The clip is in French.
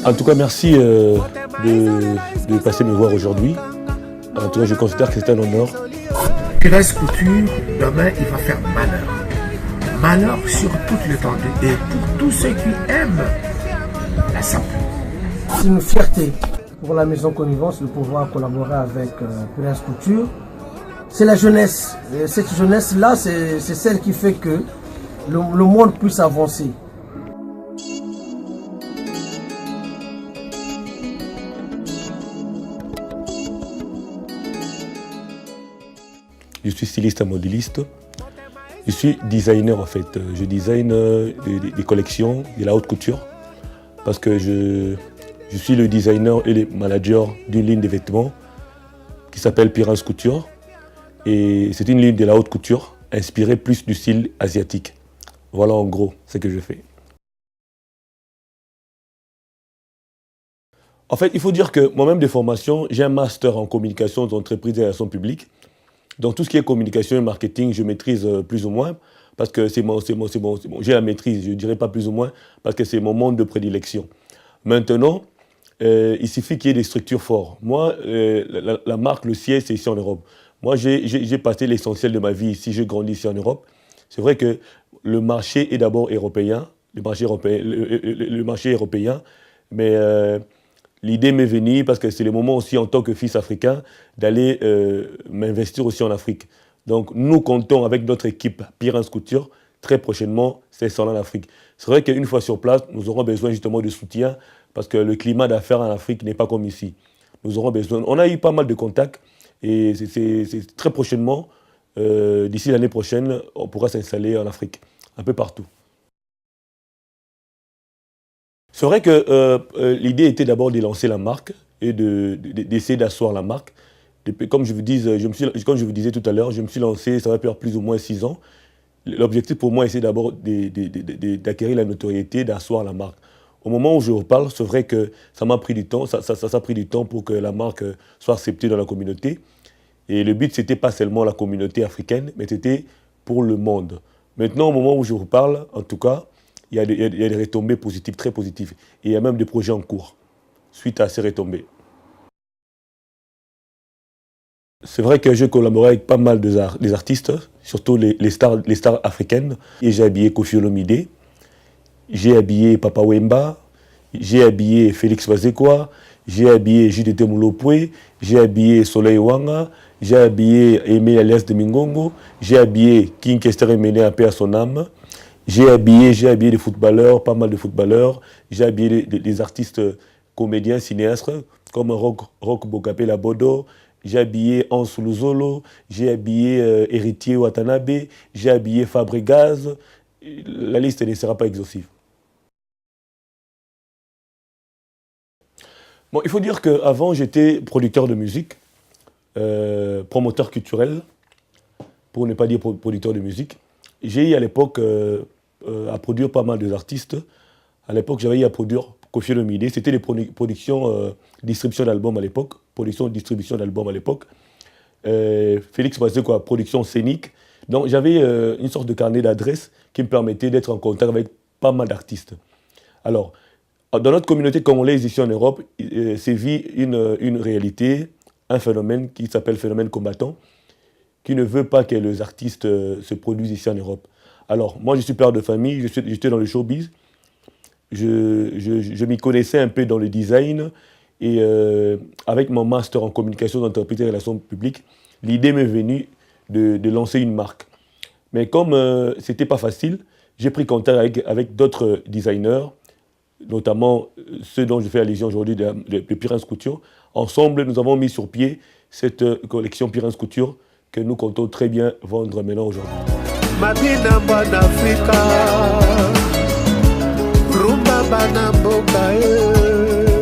En tout cas, merci de passer me voir aujourd'hui. En tout cas, je considère que c'est un honneur. Pires Couture, demain, il va faire malheur. Malheur sur toute l'étendue. Et pour tous ceux qui aiment la sample. C'est une fierté pour la Maison Connivence de pouvoir collaborer avec Pires Couture. C'est la jeunesse. Et cette jeunesse-là, c'est celle qui fait que le monde puisse avancer. Je suis styliste et modéliste. Je suis designer en fait. Je design des collections de la haute couture parce que je suis le designer et le manager d'une ligne de vêtements qui s'appelle Pires Couture. Et c'est une ligne de la haute couture inspirée plus du style asiatique. Voilà en gros ce que je fais. En fait, il faut dire que moi-même de formation, j'ai un master en communication d'entreprise et relations publiques. Dans tout ce qui est communication et marketing, je maîtrise plus ou moins, parce que c'est bon. J'ai la maîtrise, je ne dirais pas plus ou moins, parce que c'est mon monde de prédilection. Maintenant, il suffit qu'il y ait des structures fortes. Moi, la marque, le siège, c'est ici en Europe. Moi, j'ai passé l'essentiel de ma vie ici, j'ai grandi ici en Europe. C'est vrai que le marché est d'abord européen, le marché européen, mais l'idée m'est venue parce que c'est le moment aussi en tant que fils africain d'aller m'investir aussi en Afrique. Donc nous comptons avec notre équipe Pires Couture très prochainement s'installer en Afrique. C'est vrai qu'une fois sur place, nous aurons besoin justement de soutien parce que le climat d'affaires en Afrique n'est pas comme ici. Nous aurons besoin. On a eu pas mal de contacts et c'est très prochainement, d'ici l'année prochaine, on pourra s'installer en Afrique, un peu partout. C'est vrai que l'idée était d'abord de lancer la marque et d'essayer d'asseoir la marque. Comme je vous disais tout à l'heure, je me suis lancé, ça va faire plus ou moins 6 ans. L'objectif pour moi, c'est d'abord d'acquérir la notoriété, d'asseoir la marque. Au moment où je vous parle, c'est vrai que ça m'a pris du temps, ça a pris du temps pour que la marque soit acceptée dans la communauté. Et le but, c'était pas seulement la communauté africaine, mais c'était pour le monde. Maintenant, au moment où je vous parle, en tout cas, il y a des retombées positives, très positives. Et il y a même des projets en cours, suite à ces retombées. C'est vrai que j'ai collaboré avec pas mal des artistes, surtout les stars africaines. Et j'ai habillé Koffi Olomide, j'ai habillé Papa Wemba, j'ai habillé Félix Wazekwa, j'ai habillé Judith Moulopoué, j'ai habillé Soleil Wanga, j'ai habillé Aimé Alias de Mingongo, j'ai habillé King Kester Emene à paix à son âme. J'ai habillé des footballeurs, pas mal de footballeurs. J'ai habillé des artistes comédiens, cinéastes, comme Roch Bokapé Labodo. J'ai habillé Hans Luzolo. J'ai habillé Héritier Watanabe. J'ai habillé Fabregas. La liste ne sera pas exhaustive. Bon, il faut dire qu'avant, j'étais producteur de musique, promoteur culturel, pour ne pas dire producteur de musique. J'ai eu à l'époque à produire pas mal d'artistes. À l'époque, j'avais eu à produire Koffi Olomide. C'était des productions, distribution d'albums à l'époque. Production, distribution d'albums à l'époque. Félix Wazekwa, production scénique. Donc j'avais une sorte de carnet d'adresses qui me permettait d'être en contact avec pas mal d'artistes. Alors, dans notre communauté congolaise ici en Europe, sévit une réalité, un phénomène qui s'appelle phénomène combattant, qui ne veut pas que les artistes se produisent ici en Europe. Alors, moi, je suis père de famille, j'étais dans le showbiz, je m'y connaissais un peu dans le design, et avec mon master en communication d'entreprise et relations publiques, l'idée m'est venue de lancer une marque. Mais comme ce n'était pas facile, j'ai pris contact avec d'autres designers, notamment ceux dont je fais allusion aujourd'hui de Pires Couture. Ensemble, nous avons mis sur pied cette collection Pires Couture que nous comptons très bien vendre maintenant aujourd'hui. Mabina Banafrika, Rumba Banamboka.